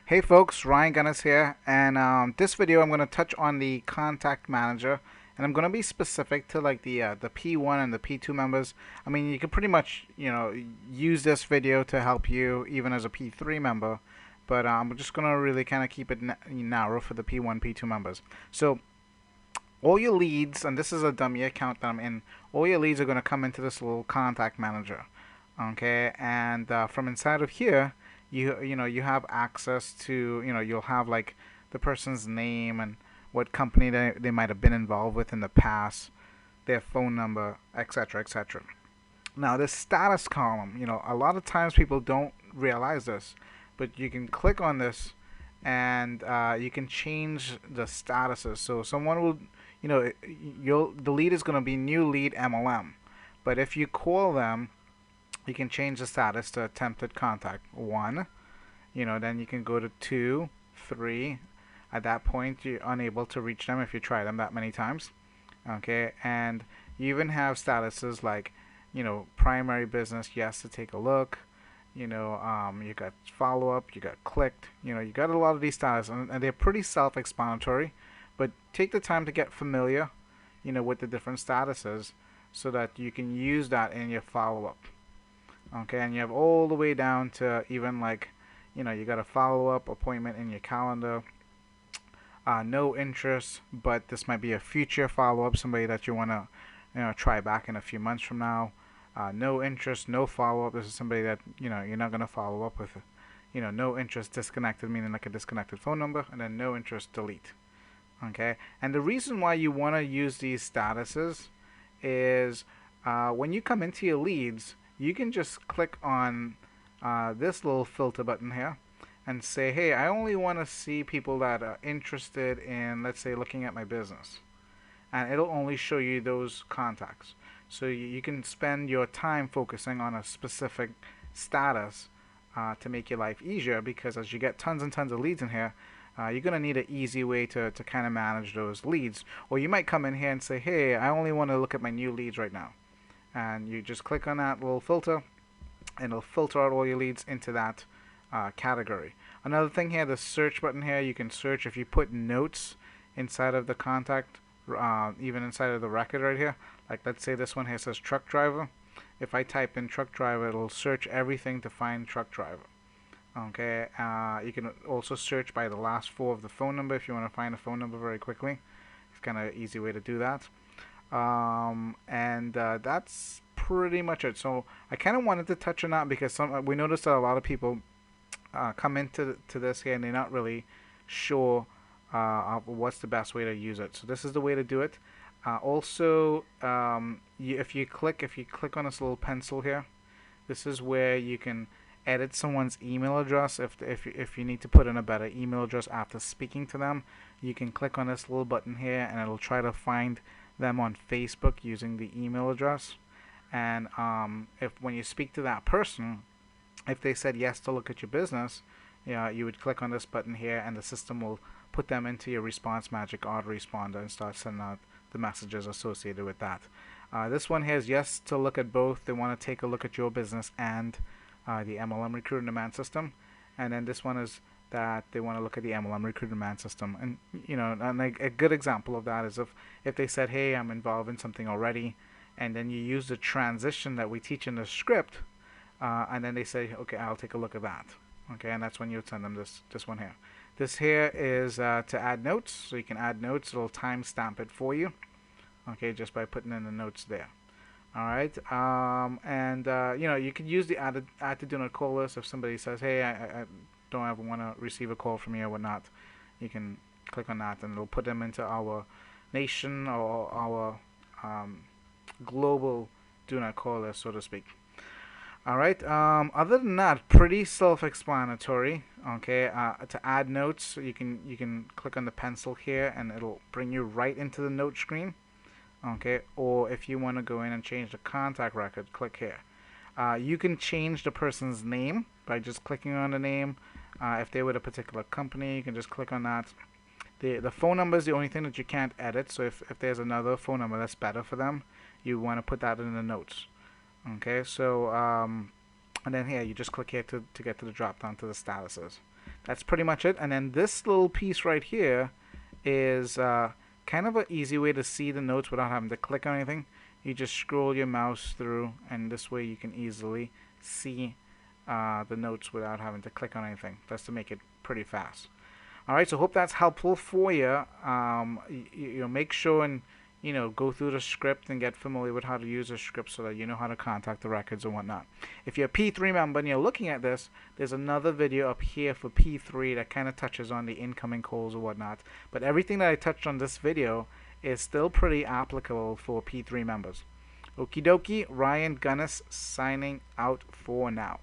Hey folks, Ryan Gunness here, and this video I'm going to touch on the contact manager, and I'm going to be specific to like the P1 and the P2 members. I mean, you can pretty much use this video to help you even as a P3 member, but I'm just going to really kind of keep it narrow for the P1, P2 members. So all your leads, and this is a dummy account that I'm in, all your leads are going to come into this little contact manager. Okay, and from inside of here, you have access to, you'll have like the person's name and what company they might have been involved with in the past, their phone number, etc., etc. Now this status column, a lot of times people don't realize this, but you can click on this and you can change the statuses. So someone will, the lead is going to be new lead MLM, but if you call them, you can change the status to attempted contact 1. Then you can go to 2, 3. At that point, you're unable to reach them if you try them that many times. Okay, and you even have statuses like, primary business, yes, to take a look. You got follow up, you got clicked. You got a lot of these statuses, and they're pretty self-explanatory. But take the time to get familiar, with the different statuses, so that you can use that in your follow up. Okay, and you have all the way down to even like, you got a follow-up appointment in your calendar. No interest, but this might be a future follow-up, somebody that you want to, try back in a few months from now. No interest, no follow-up. This is somebody that, you're not going to follow up with. No interest, disconnected, meaning like a disconnected phone number, and then no interest, delete. Okay, and the reason why you want to use these statuses is when you come into your leads, you can just click on this little filter button here and say, hey, I only want to see people that are interested in, let's say, looking at my business. And it'll only show you those contacts. So you can spend your time focusing on a specific status to make your life easier, because as you get tons and tons of leads in here, you're going to need an easy way to kind of manage those leads. Or you might come in here and say, hey, I only want to look at my new leads right now. And you just click on that little filter, and it'll filter out all your leads into that category. Another thing here, the search button here, you can search if you put notes inside of the contact, even inside of the record right here. Like let's say this one here says truck driver. If I type in truck driver, it'll search everything to find truck driver. Okay, you can also search by the last 4 of the phone number if you want to find a phone number very quickly. It's kind of an easy way to do that. And that's pretty much it. So I kind of wanted to touch on that because we noticed that a lot of people come into this here and they're not really sure what's the best way to use it. So this is the way to do it. Also, if you click on this little pencil here, this is where you can edit someone's email address. If you need to put in a better email address after speaking to them, you can click on this little button here and it'll try to find them on Facebook using the email address. And if when you speak to that person, if they said yes to look at your business, you would click on this button here and the system will put them into your response magic autoresponder and start sending out the messages associated with that. This one here is yes to look at both. They want to take a look at your business and the MLM Recruiter Demand System. And then this one is that they want to look at the MLM Recruiter Demand System. And and a good example of that is if they said, hey, I'm involved in something already, and then you use the transition that we teach in the script, and then they say, okay, I'll take a look at that. Okay, and that's when you would send them this one here. This here is to add notes, so you can add notes. It'll timestamp it for you. Okay, just by putting in the notes there. All right, and you could use the add to do not call list if somebody says, hey, I don't ever want to receive a call from you or whatnot. You can click on that and it'll put them into our nation or our global do not call list, so to speak. Alright, other than that, pretty self-explanatory. Okay, to add notes, you can click on the pencil here and it'll bring you right into the note screen. Okay, or if you want to go in and change the contact record, click here. You can change the person's name by just clicking on the name. If they're with a particular company, you can just click on that. The phone number is the only thing that you can't edit, so if there's another phone number that's better for them, you want to put that in the notes. Okay, so And then here, you just click here to get to the drop down to the statuses. That's pretty much it. And then this little piece right here is kind of an easy way to see the notes without having to click on anything. You just scroll your mouse through, and this way you can easily see the notes without having to click on anything. That's to make it pretty fast. Alright, so hope that's helpful for you. You know, make sure and go through the script and get familiar with how to use the script so that you know how to contact the records and whatnot. If you're a P3 member and you're looking at this, there's another video up here for P3 that kind of touches on the incoming calls or whatnot. But everything that I touched on this video is still pretty applicable for P3 members. Okie dokie, Ryan Gunness signing out for now.